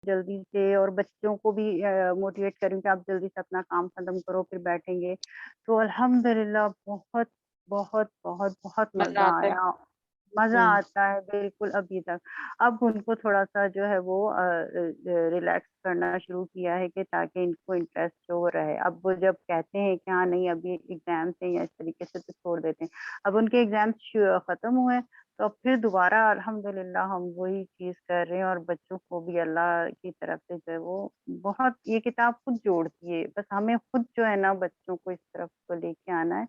جلدی سے، اور بچوں کو بھی موٹیویٹ کروں کہ آپ جلدی سے اپنا کام ختم کرو پھر بیٹھیں گے۔ تو الحمدللہ بہت بہت بہت بہت مزہ مزہ آتا ہے۔ آیا، مزہ آتا ہے بالکل ابھی تک۔ اب ان کو تھوڑا سا جو ہے وہ ریلیکس کرنا شروع کیا ہے کہ تاکہ ان کو انٹرسٹ جو رہے۔ اب وہ جب کہتے ہیں کہ ہاں نہیں ابھی ایگزامس ہیں یا اس طریقے سے تو چھوڑ دیتے ہیں۔ اب ان کے ایگزامس ختم ہوئے تو اب پھر دوبارہ الحمدللہ ہم وہی چیز کر رہے ہیں، اور بچوں کو بھی اللہ کی طرف سے جو ہے وہ بہت، یہ کتاب خود جوڑتی ہے، بس ہمیں خود جو ہے نا بچوں کو اس طرف کو لے کے آنا ہے۔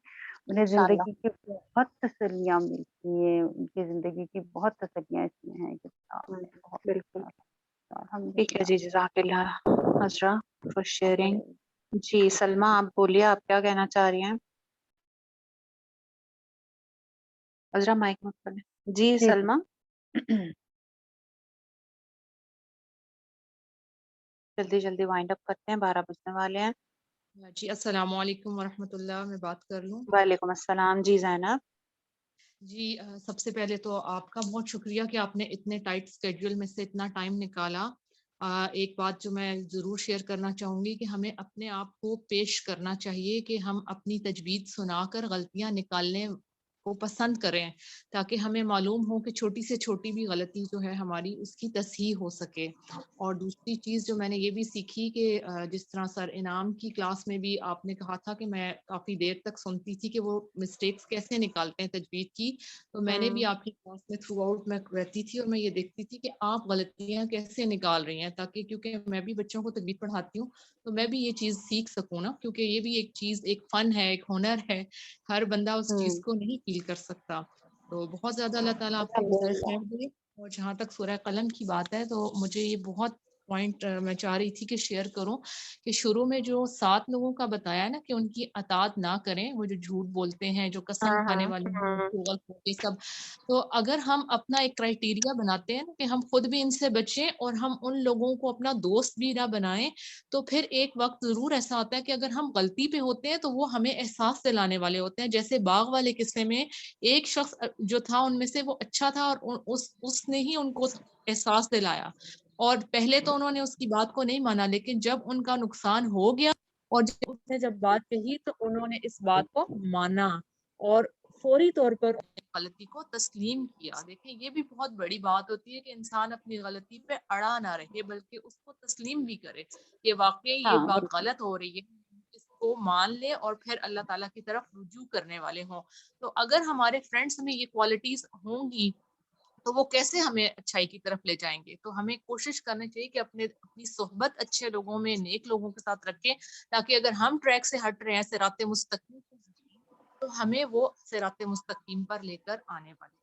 انہیں انشاءاللہ۔ زندگی کی بہت تسلیاں ملتی ہیں، ان کی زندگی کی بہت تسلیاں اس میں ہیں کتاب میں، بہت بالکل ٹھیک ہے الحمدللہ۔ جی، جزاک اللہ عذرا فار شیئرنگ۔ اوکے۔ جی سلمہ آپ بولیے، آپ کیا کہنا چاہ رہی ہیں؟ عذرا مائک مت کریں۔ جی جی جی سلمہ جلدی جلدی وائنڈ اپ کرتے ہیں، 12 بجنے والے ہیں۔ جی السلام علیکم ورحمۃ اللہ، میں بات کر لوں؟ وعلیکم السلام جی زینب۔ جی سب سے پہلے تو آپ کا بہت شکریہ کہ آپ نے اتنے ٹائٹ اسکیڈول میں سے اتنا ٹائم نکالا۔ ایک بات جو میں ضرور شیئر کرنا چاہوں گی کہ ہمیں اپنے آپ کو پیش کرنا چاہیے کہ ہم اپنی تجوید سنا کر غلطیاں نکالنے کو پسند کریں، تاکہ ہمیں معلوم ہو کہ چھوٹی سے چھوٹی بھی غلطی جو ہے ہماری اس کی تصحیح ہو سکے۔ اور دوسری چیز جو میں نے یہ بھی سیکھی کہ جس طرح سر انعام کی کلاس میں بھی آپ نے کہا تھا کہ میں کافی دیر تک سنتی تھی کہ وہ مسٹیکس کیسے نکالتے ہیں تجوید کی، تو میں نے بھی آپ کی کلاس میں تھرو آؤٹ میں رہتی تھی اور میں یہ دیکھتی تھی کہ آپ غلطیاں کیسے نکال رہی ہیں، تاکہ کیونکہ میں بھی بچوں کو تجوید پڑھاتی ہوں تو میں بھی یہ چیز سیکھ سکوں نا، کیونکہ یہ بھی ایک چیز، ایک فن ہے، ایک ہنر ہے، ہر بندہ اس چیز کو نہیں فیل کر سکتا۔ تو بہت زیادہ اللہ تعالیٰ آپ کو جزائے الحمدللہ۔ خیر دے۔ اور جہاں تک سورہ قلم کی بات ہے تو مجھے یہ بہت پوائنٹ میں چاہ رہی تھی کہ شیئر کروں کہ شروع میں جو 7 لوگوں کا بتایا نا کہ ان کی اطاعت نہ کریں، وہ جو جھوٹ بولتے ہیں، جو قسم کھانے والے ہیں، چغل خور سب، تو اگر ہم اپنا ایک کرائٹیریا بناتے ہیں نا کہ ہم خود بھی ان سے بچیں اور ہم ان لوگوں کو اپنا دوست بھی نہ بنائیں، تو پھر ایک وقت ضرور ایسا آتا ہے کہ اگر ہم غلطی پہ ہوتے ہیں تو وہ ہمیں احساس دلانے والے ہوتے ہیں۔ جیسے باغ والے قصے میں ایک شخص جو تھا ان میں سے وہ اچھا تھا اور اس نے ہی ان کو احساس دلایا، اور پہلے تو انہوں نے اس کی بات کو نہیں مانا، لیکن جب ان کا نقصان ہو گیا اور جب اس نے جب بات کہی تو انہوں نے اس بات کو مانا اور فوری طور پر غلطی کو تسلیم کیا۔ دیکھیں یہ بھی بہت بڑی بات ہوتی ہے کہ انسان اپنی غلطی پہ اڑا نہ رہے بلکہ اس کو تسلیم بھی کرے کہ واقعی یہ ہاں بات بالکل۔ غلط ہو رہی ہے، اس کو مان لے اور پھر اللہ تعالیٰ کی طرف رجوع کرنے والے ہوں۔ تو اگر ہمارے فرینڈس میں یہ کوالٹیز ہوں گی تو وہ کیسے ہمیں اچھائی کی طرف لے جائیں گے؟ تو ہمیں کوشش کرنی چاہیے کہ اپنی صحبت اچھے لوگوں میں، نیک لوگوں کے ساتھ رکھیں، تاکہ اگر ہم ٹریک سے ہٹ رہے ہیں، صراط مستقیم سے ہٹ رہے ہیں، تو ہمیں وہ صراط مستقیم پر لے کر آنے والے۔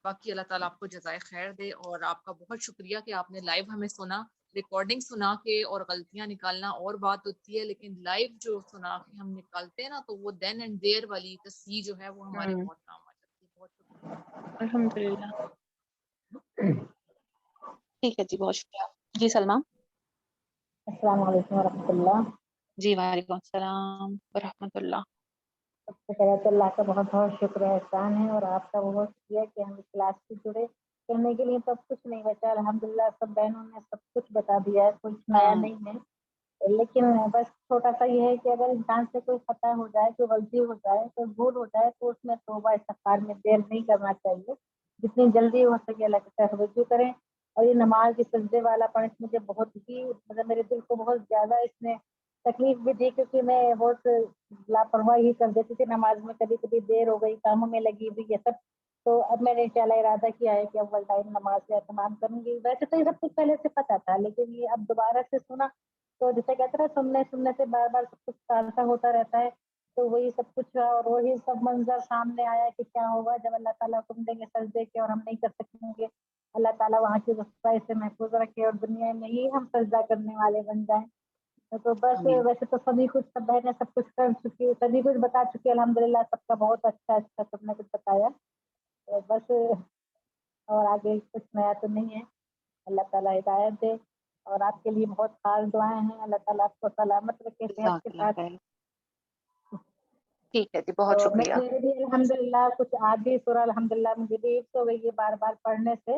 باقی اللہ تعالیٰ آپ کو جزائے خیر دے، اور آپ کا بہت شکریہ کہ آپ نے لائیو ہمیں سنا۔ ریکارڈنگ سنا کے اور غلطیاں نکالنا اور بات ہوتی ہے، لیکن لائیو جو سنا کے ہم نکالتے ہیں نا تو وہ دین اینڈ دیر والی تصحیح جو ہے وہ ہمارے بہت کام آ جاتی ہے۔ بہت شکریہ۔ الحمدللہ ٹھیک ہے جی، بہت شکریہ۔ جی سلمہ۔ السلام علیکم ورحمۃ اللہ۔ جی وعلیکم السلام ورحمۃ اللہ۔ سب سے پہلے تو اللہ کا بہت بہت شکر احسان ہے، اور آپ کا بہت شکریہ کہ ہم اس کلاس سے جڑے۔ کرنے کے لیے تب کچھ نہیں بچا، الحمدللہ سب بہنوں نے سب کچھ بتا دیا ہے، کوئی چھپایا نہیں ہے۔ لیکن بس چھوٹا سا یہ ہے کہ اگر انسان سے کوئی خطا ہو جائے، کوئی غلطی ہو جائے، کوئی بھول ہو جائے تو اس میں توبہ استغفار میں دیر نہیں کرنا چاہیے، جتنی جلدی ہو سکے اللہ کی طرف رجوع کریں۔ اور یہ نماز کی سجدے والا پوائنٹ مجھے بہت ہی مطلب میرے دل کو بہت زیادہ اس نے تکلیف بھی دی، کیونکہ میں بہت لاپرواہی کر دیتی تھی نماز میں، کبھی کبھی دیر ہو گئی، کاموں میں لگی ہوئی یہ سب۔ تو اب میں نے انشاءاللہ ارادہ کیا ہے کہ اول ٹائم نماز کا اہتمام کروں گی۔ ویسے تو یہ سب کچھ پہلے سے پتا تھا، لیکن یہ اب دوبارہ سے سنا تو جیسے کہتے ہیں سننے سے بار بار سب کچھ تازہ ہوتا رہتا ہے، تو وہی سب کچھ ہوا اور وہی سب منظر سامنے آیا کہ کیا ہوگا جب اللہ تعالیٰ حکم دیں گے سجدے کے اور ہم نہیں کر سکیں گے۔ اللہ تعالیٰ وہاں کی رسوائی سے محفوظ رکھے اور دنیا میں ہی ہم سجدہ کرنے والے بن جائیں۔ تو بس آمین۔ ویسے تو سبھی کچھ سب بہنیں سب کچھ کر چکی، سبھی کچھ بتا چکی، الحمدللہ سب کا بہت اچھا سب نے کچھ بتایا۔ تو بس اور آگے کچھ نیا تو نہیں ہے، اللہ تعالیٰ ہدایت دے، اور آپ کے لیے بہت خاص دعائیں ہیں، اللہ تعالیٰ آپ کو سلامت رکھے صحت جزاک کے اللہ ساتھ۔ خیر۔ ٹھیک ہے جی، بہت تو شکریہ۔ میرے بھی الحمدللہ کچھ آدھی سورہ الحمدللہ مجھے بھی تو وہی بار بار پڑھنے سے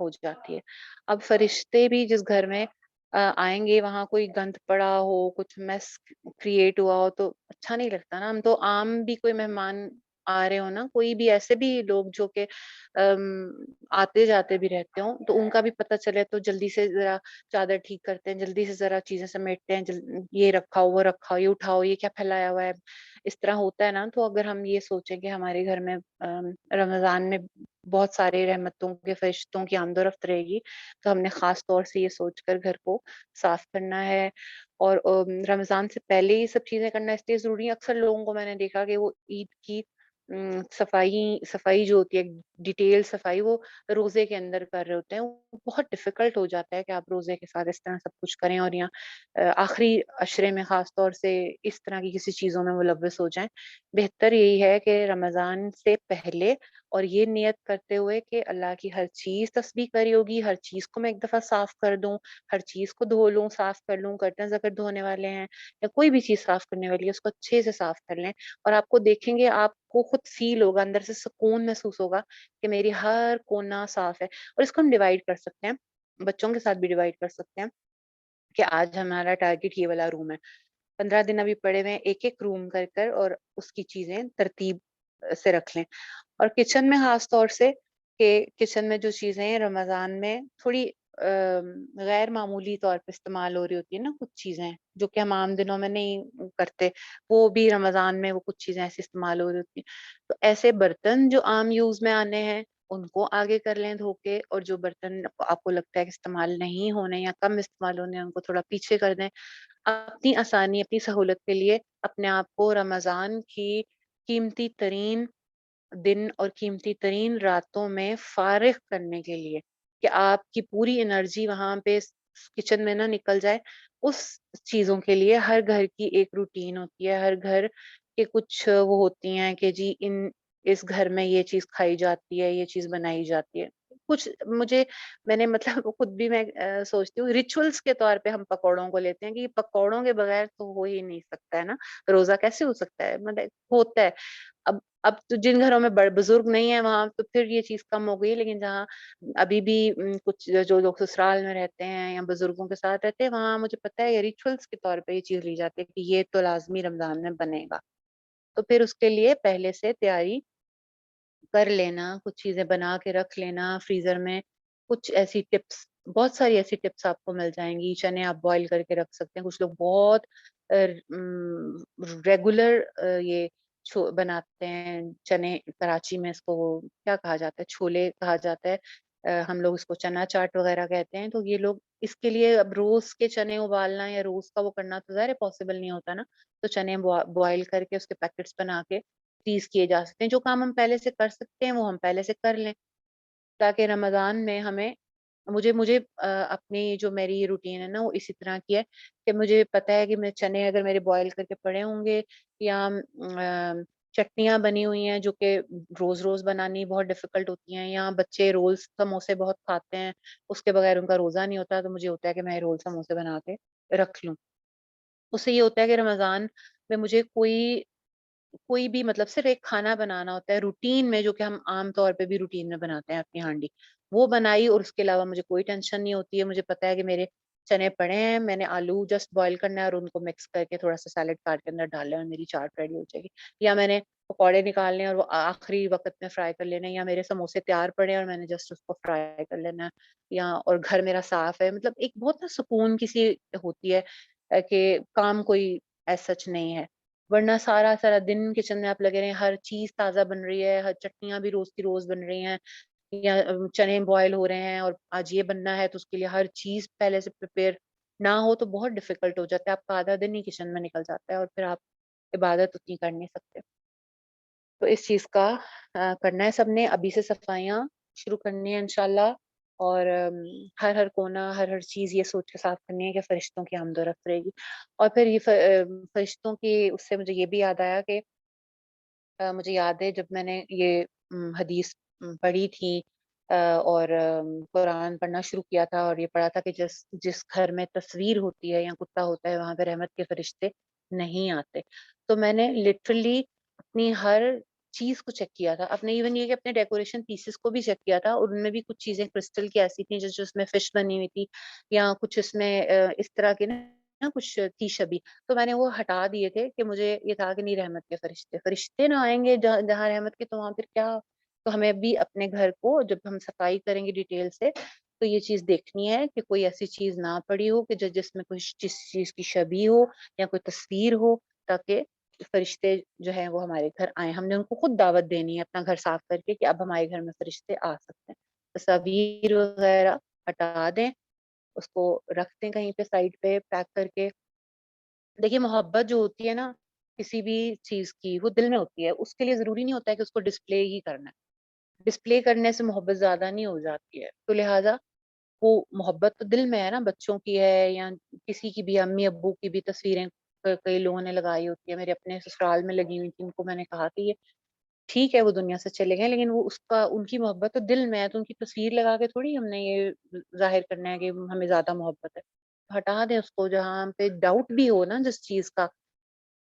ہو جاتی ہے. اب فرشتے بھی جس گھر میں آئیں گے وہاں کوئی گند پڑا ہو, کچھ میس کریٹ ہوا ہو تو اچھا نہیں لگتا نا. ہم تو عام بھی کوئی مہمان آ رہے ہو نا, کوئی بھی ایسے بھی لوگ جو کہ آتے جاتے بھی رہتے ہوں تو ان کا بھی پتہ چلے تو جلدی سے ذرا چادر ٹھیک کرتے ہیں, جلدی سے ذرا چیزیں سمیٹتے ہیں, یہ رکھا ہو وہ رکھا ہو, یہ اٹھاؤ یہ کیا پھیلایا ہوا ہے, اس طرح ہوتا ہے نا. تو اگر ہم یہ سوچیں کہ ہمارے گھر میں رمضان میں بہت سارے رحمتوں کے فرشتوں کی آمد و رفت رہے گی تو ہم نے خاص طور سے یہ سوچ کر گھر کو صاف کرنا ہے. اور رمضان سے پہلے یہ سب چیزیں کرنا اس لیے ضروری ہے. اکثر لوگوں کو میں نے دیکھا کہ وہ عید کی صفائی جو ہوتی ہے, ڈیٹیل صفائی, وہ روزے کے اندر کر رہے ہوتے ہیں. وہ بہت ڈیفیکلٹ ہو جاتا ہے کہ آپ روزے کے ساتھ اس طرح سب کچھ کریں اور یہاں آخری عشرے میں خاص طور سے اس طرح کی کسی چیزوں میں ملوث ہو جائیں. بہتر یہی ہے کہ رمضان سے پہلے اور یہ نیت کرتے ہوئے کہ اللہ کی ہر چیز تسبیح کری ہوگی, ہر چیز کو میں ایک دفعہ صاف کر دوں, ہر چیز کو دھو لوں, صاف کر لوں, کرٹنز اگر دھونے والے ہیں یا کوئی بھی چیز صاف کرنے والی ہے اس کو اچھے سے صاف کر لیں. اور آپ کو دیکھیں گے, آپ کو خود فیل ہوگا, اندر سے سکون محسوس ہوگا کہ میری ہر کونا صاف ہے. اور اس کو ہم ڈیوائڈ کر سکتے ہیں, بچوں کے ساتھ بھی ڈیوائڈ کر سکتے ہیں کہ آج ہمارا ٹارگیٹ یہ والا روم ہے, 15 دن ابھی پڑے ہوئے ہیں, ایک ایک روم کر کر اور اس کی چیزیں ترتیب سے رکھ لیں. اور کچن میں خاص طور سے کہ کچن میں جو چیزیں رمضان میں تھوڑی غیر معمولی طور پہ استعمال ہو رہی ہوتی ہے نا, کچھ چیزیں جو کہ ہم عام دنوں میں نہیں کرتے, وہ بھی رمضان میں وہ کچھ چیزیں ایسی استعمال ہو رہی ہوتی ہیں. تو ایسے برتن جو عام یوز میں آنے ہیں ان کو آگے کر لیں دھو کے, اور جو برتن آپ کو لگتا ہے کہ استعمال نہیں ہونے یا کم استعمال ہونے ہیں ان کو تھوڑا پیچھے کر دیں. اپنی آسانی, اپنی سہولت کے لیے اپنے آپ کو رمضان کی قیمتی ترین دن اور قیمتی ترین راتوں میں فارغ کرنے کے لیے کہ آپ کی پوری انرجی وہاں پہ کچن میں نہ نکل جائے, اس چیزوں کے لیے ہر گھر کی ایک روٹین ہوتی ہے, ہر گھر کے کچھ وہ ہوتی ہیں کہ جی اس گھر میں یہ چیز کھائی جاتی ہے, یہ چیز بنائی جاتی ہے. کچھ میں نے مطلب خود بھی میں سوچتی ہوں ریچولس کے طور پہ ہم پکوڑوں کو لیتے ہیں کہ پکوڑوں کے بغیر تو ہو ہی نہیں سکتا ہے نا, روزہ کیسے ہو سکتا ہے, مطلب ہوتا ہے. اب تو جن گھروں میں بڑے بزرگ نہیں ہیں وہاں تو پھر یہ چیز کم ہو گئی, لیکن جہاں ابھی بھی کچھ جو لوگ سسرال میں رہتے ہیں یا بزرگوں کے ساتھ رہتے ہیں وہاں مجھے پتا ہے یہ ریچولس کے طور پہ یہ چیز لی جاتی ہے کہ یہ تو لازمی رمضان میں بنے گا. تو پھر اس کے لیے پہلے سے تیاری کر لینا, کچھ چیزیں بنا کے رکھ لینا فریزر میں. کچھ ایسی ٹپس, بہت ساری ایسی ٹپس آپ کو مل جائیں گی. چنے آپ بوائل کر کے رکھ سکتے ہیں, کچھ لوگ بہت ریگولر یہ بناتے ہیں چنے, کراچی میں اس کو کیا کہا جاتا ہے, چھولے کہا جاتا ہے, ہم لوگ اس کو چنا چاٹ وغیرہ کہتے ہیں. تو یہ لوگ اس کے لیے اب روز کے چنے ابالنا یا روز کا وہ کرنا تو ظاہر پاسبل نہیں ہوتا نا, تو چنے بوائل کر کے اس کے پیکٹس بنا کے فریز کیے جا سکتے ہیں. جو کام ہم پہلے سے کر سکتے ہیں وہ ہم پہلے سے کر لیں تاکہ رمضان میں ہمیں مجھے اپنی جو میری روٹین ہے نا وہ اسی طرح کی ہے کہ مجھے پتا ہے کہ میں چنے اگر میرے بوائل کر کے پڑے ہوں گے یا چٹنیاں بنی ہوئی ہیں جو کہ روز روز بنانی بہت ڈیفیکلٹ ہوتی ہیں, یا بچے رولز سموسے بہت کھاتے ہیں اس کے بغیر ان کا روزہ نہیں ہوتا, تو مجھے ہوتا ہے کہ میں رول سموسے بنا کے رکھ لوں. اس سے یہ ہوتا ہے کہ رمضان میں مجھے کوئی بھی مطلب صرف ایک کھانا بنانا ہوتا ہے روٹین میں, جو کہ ہم عام طور پہ بھی روٹین میں بناتے ہیں اپنی ہانڈی, وہ بنائی اور اس کے علاوہ مجھے کوئی ٹینشن نہیں ہوتی ہے. مجھے پتا ہے کہ میرے چنے پڑے ہیں, میں نے آلو جسٹ بوائل کرنا ہے اور ان کو مکس کر کے تھوڑا سا سیلیڈ کاٹ کے اندر ڈالنا ہے اور میری چاٹ ریڈی ہو جائے گی. یا میں نے پکوڑے نکالنے اور وہ آخری وقت میں فرائی کر لینے, یا میرے سموسے تیار پڑے اور میں نے جسٹ اس کو فرائی کر لینا ہے, یا اور گھر میرا صاف ہے. مطلب ایک بہت نا سکون کسی ہوتی ہے کہ کام کوئی ایسا سچ نہیں ہے. ورنہ سارا دن کچن میں آپ لگے رہے ہیں, ہر چیز تازہ بن رہی ہے, ہر چٹنیاں بھی روز کی روز بن رہی ہیں, یا چنے بوائل ہو رہے ہیں اور آج یہ بننا ہے تو اس کے لیے ہر چیز پہلے سے پریپیئر نہ ہو تو بہت ڈیفیکلٹ ہو جاتا ہے. آپ کا آدھا دن ہی کچن میں نکل جاتا ہے اور پھر آپ عبادت اتنی کر نہیں سکتے. تو اس چیز کا کرنا ہے سب نے, ابھی سے صفائیاں شروع کرنی ہے انشاءاللہ, اور ہر کونا ہر چیز یہ سوچ کے صاف کرنی ہے کہ فرشتوں کی آمد و رفت رہے گی. اور پھر یہ فرشتوں کی اس سے مجھے یہ بھی یاد آیا کہ مجھے یاد ہے جب میں نے یہ حدیث پڑھی تھی اور قرآن پڑھنا شروع کیا تھا, اور یہ پڑھا تھا کہ جس گھر میں تصویر ہوتی ہے یا کتا ہوتا ہے وہاں پہ رحمت کے فرشتے نہیں آتے. تو میں نے لٹرلی اپنی ہر چیز کو چیک کیا تھا، اپنے ایون یہ کہ اپنے ڈیکوریشن پیسز کو بھی چیک کیا تھا، اور ان میں بھی کچھ چیزیں کرسٹل کی ایسی تھیں جیسے اس میں فش بنی ہوئی تھی، یا کچھ اس میں اس طرح کے نا کچھ تھی شبی، تو میں نے وہ ہٹا دیے تھے کہ مجھے یہ تھا کہ نہیں، رحمت کے فرشتے نہ آئیں گے جہاں رحمت کے، تو وہاں پھر کیا؟ تو ہمیں بھی اپنے گھر کو جب ہم صفائی کریں گے ڈیٹیل سے، تو یہ چیز دیکھنی ہے کہ کوئی ایسی چیز نہ پڑی ہو کہ جس میں کوئی جس چیز کی شبیہ ہو یا کوئی تصویر ہو، تاکہ فرشتے جو ہیں وہ ہمارے گھر آئیں. ہم نے ان کو خود دعوت دینی ہے اپنا گھر صاف کر کے کہ اب ہمارے گھر میں فرشتے آ سکتے ہیں. تصاویر وغیرہ ہٹا دیں، اس کو رکھ دیں کہیں پہ سائڈ پہ پیک کر کے. دیکھیے محبت جو ہوتی ہے نا کسی بھی چیز کی، وہ دل میں ہوتی ہے، اس کے لیے ضروری نہیں ہوتا ہے کہ اس کو ڈسپلے ہی کرنا ہے. ڈسپلے کرنے سے محبت زیادہ نہیں ہو جاتی ہے، تو لہٰذا وہ محبت تو دل میں ہے نا، بچوں کی ہے یا کسی کی بھی، امی ابو کی بھی تصویریں کئی لوگوں نے لگائی ہوتی ہے. میرے اپنے سسرال میں لگی ہوئی تھی، ان کو میں نے کہا کہ یہ ٹھیک ہے وہ دنیا سے چلے گئے لیکن وہ ان کی محبت تو دل میں ہے، تو ان کی تصویر لگا کے تھوڑی ہم نے یہ ظاہر کرنا ہے کہ ہمیں زیادہ محبت ہے. ہٹا دیں اس کو. جہاں پہ ڈاؤٹ بھی ہو نا جس چیز کا،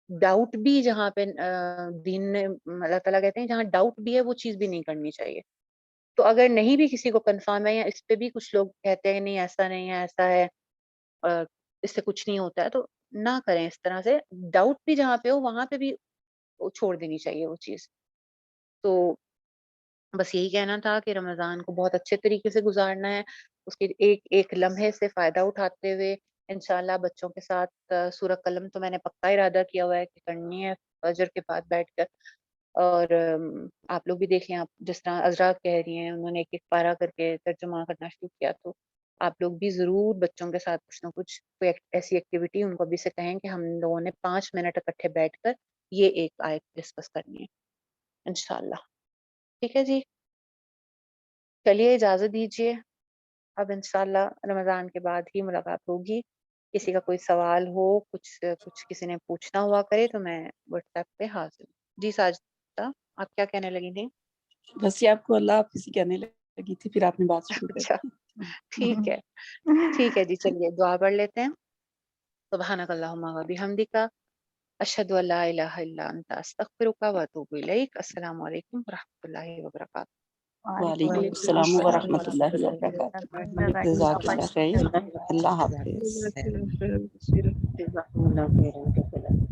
ڈاؤٹ بھی جہاں پہ دین میں اللہ تعالیٰ کہتے ہیں جہاں ڈاؤٹ بھی ہے وہ چیز بھی نہیں کرنی چاہیے. تو اگر نہیں بھی کسی کو کنفرم ہے یا اس پہ بھی کچھ لوگ کہتے ہیں نہیں ایسا نہیں ہے، ایسا ہے، اس سے کچھ نہیں ہوتا ہے، تو نہ کریں اس طرح سے. ڈاؤٹ بھی جہاں پہ ہو وہاں پہ بھی چھوڑ دینی چاہیے وہ چیز. تو بس یہی کہنا تھا کہ رمضان کو بہت اچھے طریقے سے گزارنا ہے، اس کے ایک ایک لمحے سے فائدہ اٹھاتے ہوئے انشاءاللہ بچوں کے ساتھ سورہ قلم تو میں نے پکا ارادہ کیا ہوا ہے کہ کرنی ہے فجر کے بعد بیٹھ کر. اور آپ لوگ بھی دیکھ لیں، آپ جس طرح عذرا کہہ رہی ہیں انہوں نے ایک ایک پارہ کر کے ترجمہ کرنا شروع کیا، تو آپ لوگ بھی ضرور بچوں کے ساتھ کچھ نہ کچھ کوئی ایسی ایکٹیویٹی ان کو بھی سے کہیں کہ ہم لوگوں نے 5 منٹ اکٹھے بیٹھ کر یہ ایک آیت ڈسکس کرنی ہے انشاءاللہ. ٹھیک ہے جی، چلیے اجازت دیجیے. اب انشاءاللہ رمضان کے بعد ہی ملاقات ہوگی. کسی کا کوئی سوال ہو، کچھ کسی نے پوچھنا ہوا کرے تو میں واٹس ایپ پہ حاضر ہوں. جی ساجدہ آپ کیا کہنے لگی تھیں؟ بس یہ آپ کو اللہ حافظ کہنے لگی تھی، پھر آپ نے بات شروع کر اچھا دی. ٹھیک ہے، ٹھیک ہے جی، چلیے دعا پڑھ لیتے ہیں. سبحانک اللہم و بحمدک، اشہد ان لا الہ الا انت، استغفرک و اتوب الیک. السلام علیکم ورحمۃ اللہ وبرکاتہ. وعلیکم وعلیکم السلام السلام ورحمۃ ورحمۃ اللہ اللہ وبرکاتہ. وبرکاتہ. جزاک اللہ خیر. اللہ حافظ. جزاک اللہ خیر. جزاکم اللہ خیرا.